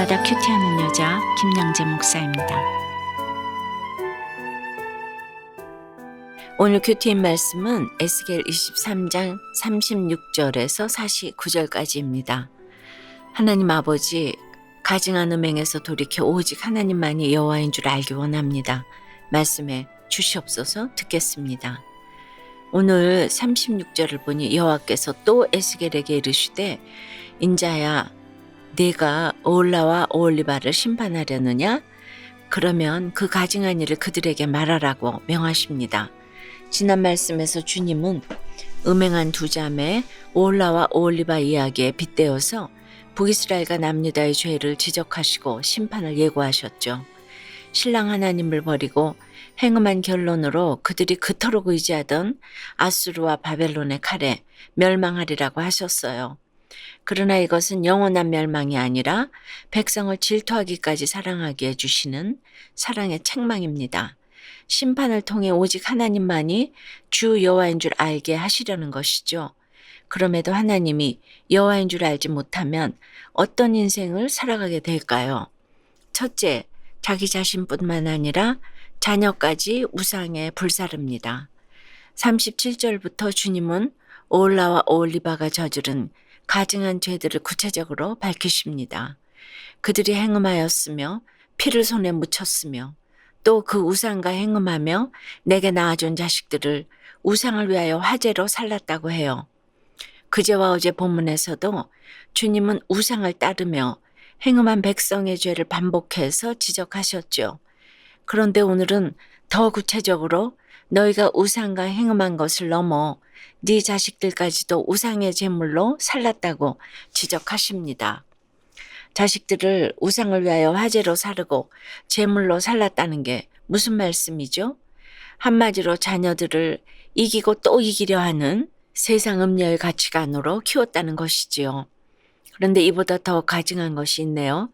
날마다 큐티하는 여자 김양재 목사입니다. 오늘 큐티인 말씀은 에스겔 23장 36절에서 49절까지입니다. 하나님 아버지, 가증한 음행에서 돌이켜 오직 하나님만이 여호와인 줄 알기 원합니다. 말씀해 주시옵소서. 듣겠습니다. 오늘 36절을 보니 여호와께서 또 에스겔에게 이르시되, 인자야, 네가 오홀라와 오홀리바를 심판하려느냐? 그러면 그 가증한 일을 그들에게 말하라고 명하십니다. 지난 말씀에서 주님은 음행한 두 자매 오홀라와 오홀리바 이야기에 빗대어서 북이스라엘과 남유다의 죄를 지적하시고 심판을 예고하셨죠. 신랑 하나님을 버리고 행음한 결론으로 그들이 그토록 의지하던 아수르와 바벨론의 칼에 멸망하리라고 하셨어요. 그러나 이것은 영원한 멸망이 아니라 백성을 질투하기까지 사랑하게 해주시는 사랑의 책망입니다. 심판을 통해 오직 하나님만이 주 여호와인 줄 알게 하시려는 것이죠. 그럼에도 하나님이 여호와인 줄 알지 못하면 어떤 인생을 살아가게 될까요? 첫째, 자기 자신뿐만 아니라 자녀까지 우상에 불사릅니다. 37절부터 주님은 오홀라와 오홀리바가 저지른 가증한 죄들을 구체적으로 밝히십니다. 그들이 행음하였으며 피를 손에 묻혔으며 또 그 우상과 행음하며 내게 낳아준 자식들을 우상을 위하여 화제로 살랐다고 해요. 그제와 어제 본문에서도 주님은 우상을 따르며 행음한 백성의 죄를 반복해서 지적하셨죠. 그런데 오늘은 더 구체적으로 너희가 우상과 행음한 것을 넘어 네 자식들까지도 우상의 제물로 살랐다고 지적하십니다. 자식들을 우상을 위하여 화제로 사르고 제물로 살랐다는 게 무슨 말씀이죠? 한마디로 자녀들을 이기고 또 이기려 하는 세상 음녀의 가치관으로 키웠다는 것이지요. 그런데 이보다 더 가증한 것이 있네요.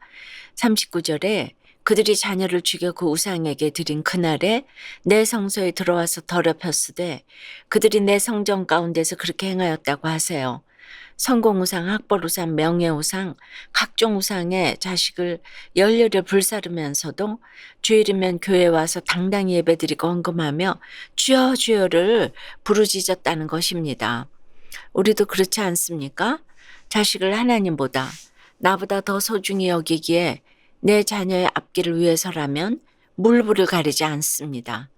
39절에 그들이 자녀를 죽여 그 우상에게 드린 그날에 내 성소에 들어와서 더럽혔으되 그들이 내 성전 가운데서 그렇게 행하였다고 하세요. 성공우상, 학벌우상, 명예우상, 각종 우상의 자식을 열렬히 불사르면서도 주일이면 교회에 와서 당당히 예배드리고 헌금하며 주여 주여를 부르짖었다는 것입니다. 우리도 그렇지 않습니까? 자식을 하나님보다 나보다 더 소중히 여기기에 내 자녀의 앞길을 위해서라면 물불을 가리지 않습니다.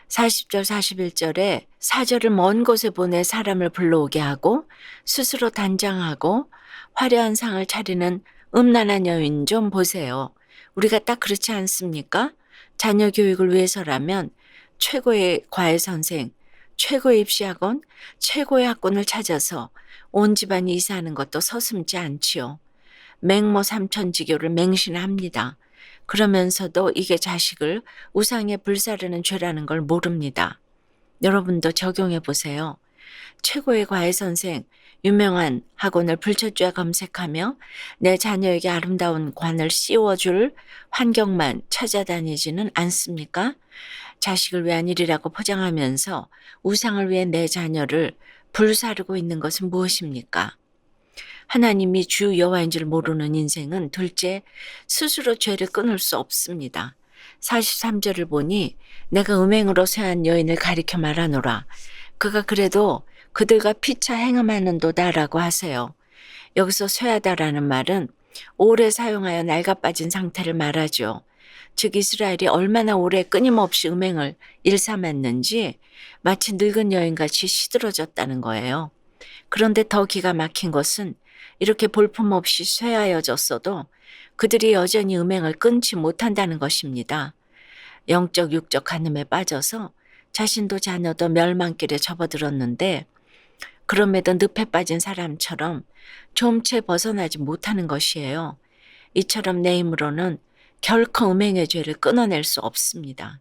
40절 41절에 사절을 먼 곳에 보내 사람을 불러오게 하고 스스로 단장하고 화려한 상을 차리는 음란한 여인 좀 보세요. 우리가 딱 그렇지 않습니까? 자녀 교육을 위해서라면 최고의 과외 선생, 최고의 입시학원, 최고의 학군을 찾아서 온 집안이 이사하는 것도 서슴지 않지요. 맹모 삼천지교를 맹신합니다. 그러면서도 이게 자식을 우상에 불사르는 죄라는 걸 모릅니다. 여러분도 적용해 보세요. 최고의 과외 선생, 유명한 학원을 불철주야 검색하며 내 자녀에게 아름다운 관을 씌워줄 환경만 찾아다니지는 않습니까? 자식을 위한 일이라고 포장하면서 우상을 위해 내 자녀를 불사르고 있는 것은 무엇입니까? 하나님이 주 여호와인 줄 모르는 인생은 둘째, 스스로 죄를 끊을 수 없습니다. 43절을 보니 내가 음행으로 쇠한 여인을 가리켜 말하노라. 그가 그래도 그들과 피차 행음하는도다라고 하세요. 여기서 쇠하다라는 말은 오래 사용하여 낡아빠진 상태를 말하죠. 즉 이스라엘이 얼마나 오래 끊임없이 음행을 일삼았는지 마치 늙은 여인같이 시들어졌다는 거예요. 그런데 더 기가 막힌 것은 이렇게 볼품없이 쇠하여졌어도 그들이 여전히 음행을 끊지 못한다는 것입니다. 영적 육적 간음에 빠져서 자신도 자녀도 멸망길에 접어들었는데 그럼에도 늪에 빠진 사람처럼 좀채 벗어나지 못하는 것이에요. 이처럼 내 힘으로는 결코 음행의 죄를 끊어낼 수 없습니다.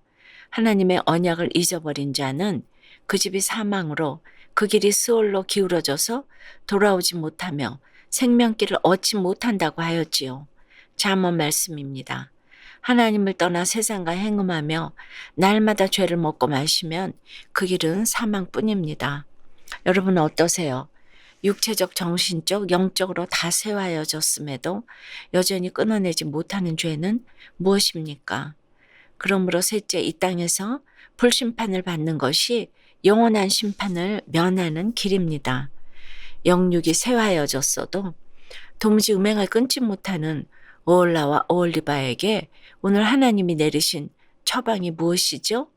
하나님의 언약을 잊어버린 자는 그 집이 사망으로 그 길이 스올로 기울어져서 돌아오지 못하며 생명길을 얻지 못한다고 하였지요. 잠언 말씀입니다. 하나님을 떠나 세상과 행음하며 날마다 죄를 먹고 마시면 그 길은 사망뿐입니다. 여러분은 어떠세요? 육체적, 정신적, 영적으로 다 쇠하여졌음에도 여전히 끊어내지 못하는 죄는 무엇입니까? 그러므로 셋째, 이 땅에서 불심판을 받는 것이 영원한 심판을 면하는 길입니다. 영육이 쇠하여졌어도 도무지 음행을 끊지 못하는 오홀라와 오홀리바에게 오늘 하나님이 내리신 처방이 무엇이죠?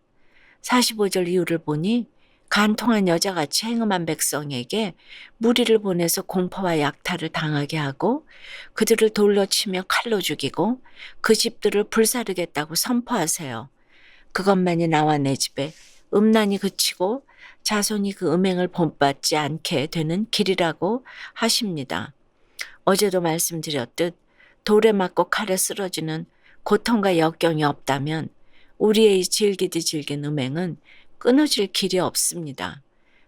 45절 이유를 보니 간통한 여자같이 행음한 백성에게 무리를 보내서 공포와 약탈을 당하게 하고 그들을 돌로 치며 칼로 죽이고 그 집들을 불사르겠다고 선포하세요. 그것만이 나와 내 집에 음란이 그치고 자손이 그 음행을 본받지 않게 되는 길이라고 하십니다. 어제도 말씀드렸듯 돌에 맞고 칼에 쓰러지는 고통과 역경이 없다면 우리의 질기디 질긴 음행은 끊어질 길이 없습니다.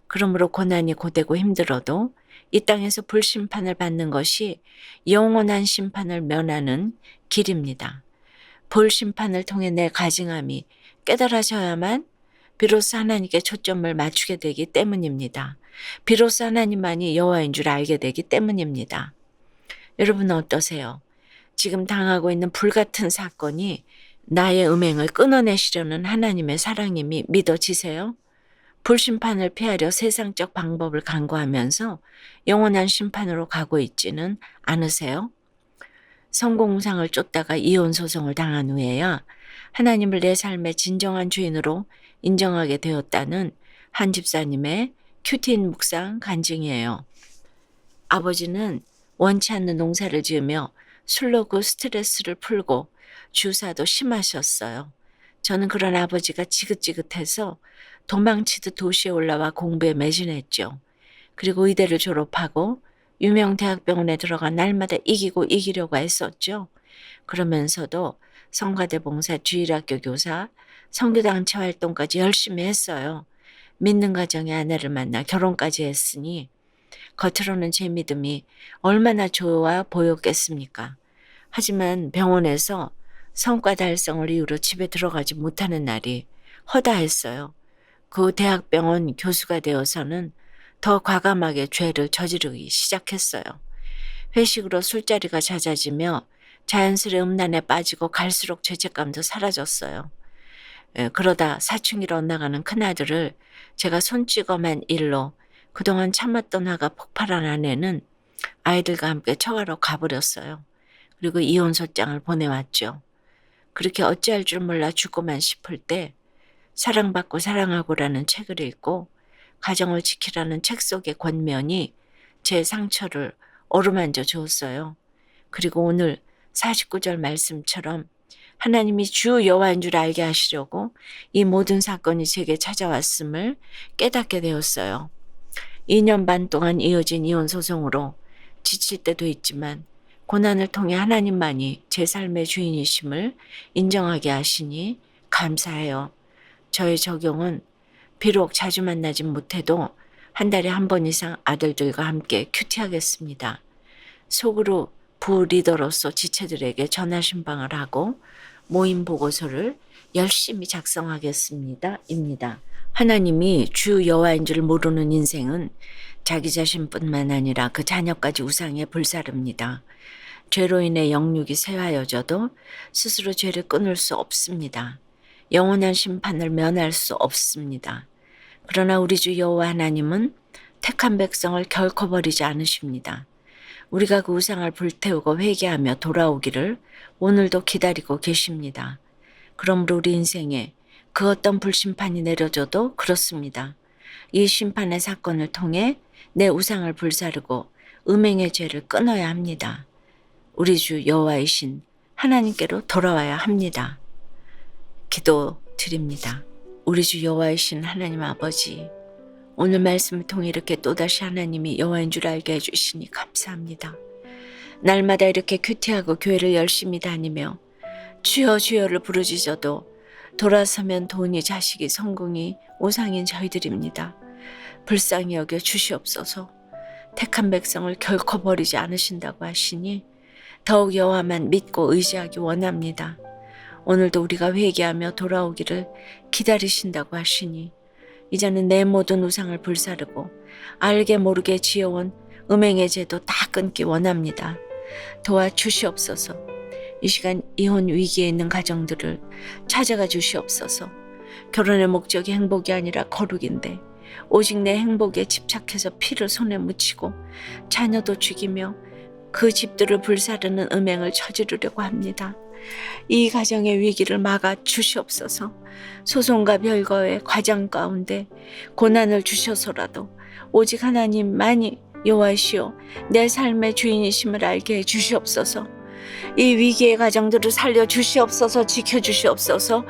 그러므로 고난이 고되고 힘들어도 이 땅에서 불심판을 받는 것이 영원한 심판을 면하는 길입니다. 불심판을 통해 내 가증함이 깨달아져야만 비로소 하나님께 초점을 맞추게 되기 때문입니다. 비로소 하나님만이 여호와인 줄 알게 되기 때문입니다. 여러분은 어떠세요? 지금 당하고 있는 불같은 사건이 나의 음행을 끊어내시려는 하나님의 사랑임이 믿어지세요? 불심판을 피하려 세상적 방법을 강구하면서 영원한 심판으로 가고 있지는 않으세요? 성공상을 쫓다가 이혼 소송을 당한 후에야 하나님을 내 삶의 진정한 주인으로 인정하게 되었다는 한 집사님의 큐티인 묵상 간증이에요. 아버지는 원치 않는 농사를 지으며 술로 그 스트레스를 풀고 주사도 심하셨어요. 저는 그런 아버지가 지긋지긋해서 도망치듯 도시에 올라와 공부에 매진했죠. 그리고 의대를 졸업하고 유명 대학병원에 들어가 날마다 이기려고 했었죠. 그러면서도 성가대 봉사, 주일학교 교사, 선교단체 활동까지 열심히 했어요. 믿는 가정의 아내를 만나 결혼까지 했으니 겉으로는 제 믿음이 얼마나 좋아 보였겠습니까? 하지만 병원에서 성과 달성을 이유로 집에 들어가지 못하는 날이 허다했어요. 그 대학병원 교수가 되어서는 더 과감하게 죄를 저지르기 시작했어요. 회식으로 술자리가 잦아지며 자연스레 음란에 빠지고 갈수록 죄책감도 사라졌어요. 그러다 사춘기로 엇나가는 큰아들을 제가 손찌검한 일로 그동안 참았던 화가 폭발한 아내는 아이들과 함께 처가로 가버렸어요. 그리고 이혼소장을 보내왔죠. 그렇게 어찌할 줄 몰라 죽고만 싶을 때 사랑받고 사랑하고라는 책을 읽고 가정을 지키라는 책 속의 권면이 제 상처를 어루만져 주었어요. 그리고 오늘 49절 말씀처럼 하나님이 주 여호와인 줄 알게 하시려고 이 모든 사건이 제게 찾아왔음을 깨닫게 되었어요. 2년 반 동안 이어진 이혼 소송으로 지칠 때도 있지만 고난을 통해 하나님만이 제 삶의 주인이심을 인정하게 하시니 감사해요. 저의 적용은 비록 자주 만나진 못해도 한 달에 한 번 이상 아들들과 함께 큐티하겠습니다. 속으로 부 리더로서 지체들에게 전화 신방을 하고 모임 보고서를 열심히 작성하겠습니다. 입니다. 하나님이 주 여호와인 줄 모르는 인생은 자기 자신뿐만 아니라 그 자녀까지 우상에 불사릅니다. 죄로 인해 영육이 쇠하여져도 스스로 죄를 끊을 수 없습니다. 영원한 심판을 면할 수 없습니다. 그러나 우리 주 여호와 하나님은 택한 백성을 결코 버리지 않으십니다. 우리가 그 우상을 불태우고 회개하며 돌아오기를 오늘도 기다리고 계십니다. 그러므로 우리 인생에 그 어떤 불심판이 내려져도 그렇습니다. 이 심판의 사건을 통해 내 우상을 불사르고 음행의 죄를 끊어야 합니다. 우리 주 여호와이신 하나님께로 돌아와야 합니다. 기도 드립니다. 우리 주 여호와이신 하나님 아버지, 오늘 말씀을 통해 이렇게 또다시 하나님이 여호와인 줄 알게 해주시니 감사합니다. 날마다 이렇게 큐티하고 교회를 열심히 다니며 주여 주여를 부르짖어도 돌아서면 돈이 자식이 성공이 우상인 저희들입니다. 불쌍히 여겨 주시옵소서. 택한 백성을 결코 버리지 않으신다고 하시니 더욱 여호와만 믿고 의지하기 원합니다. 오늘도 우리가 회개하며 돌아오기를 기다리신다고 하시니 이제는 내 모든 우상을 불사르고 알게 모르게 지어온 음행의 죄도 다 끊기 원합니다. 도와주시옵소서. 이 시간 이혼 위기에 있는 가정들을 찾아가 주시옵소서. 결혼의 목적이 행복이 아니라 거룩인데 오직 내 행복에 집착해서 피를 손에 묻히고 자녀도 죽이며 그 집들을 불사르는 음행을 저지르려고 합니다. 이 가정의 위기를 막아 주시옵소서. 소송과 별거의 과정 가운데 고난을 주셔서라도 오직 하나님만이 여호와시오 내 삶의 주인이심을 알게 해 주시옵소서. 이 위기의 가정들을 살려 주시옵소서. 지켜 주시옵소서.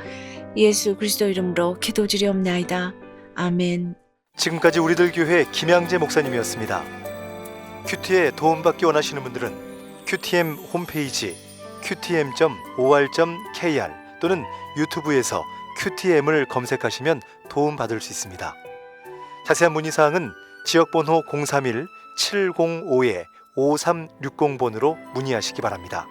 예수 그리스도 이름으로 기도드리옵나이다. 아멘. 지금까지 우리들 교회 김양재 목사님이었습니다. 큐티에 도움받기 원하시는 분들은 QTM 홈페이지 qtm.or.kr 또는 유튜브에서 QTM을 검색하시면 도움받을 수 있습니다. 자세한 문의사항은 지역번호 031-705-5360번으로 문의하시기 바랍니다.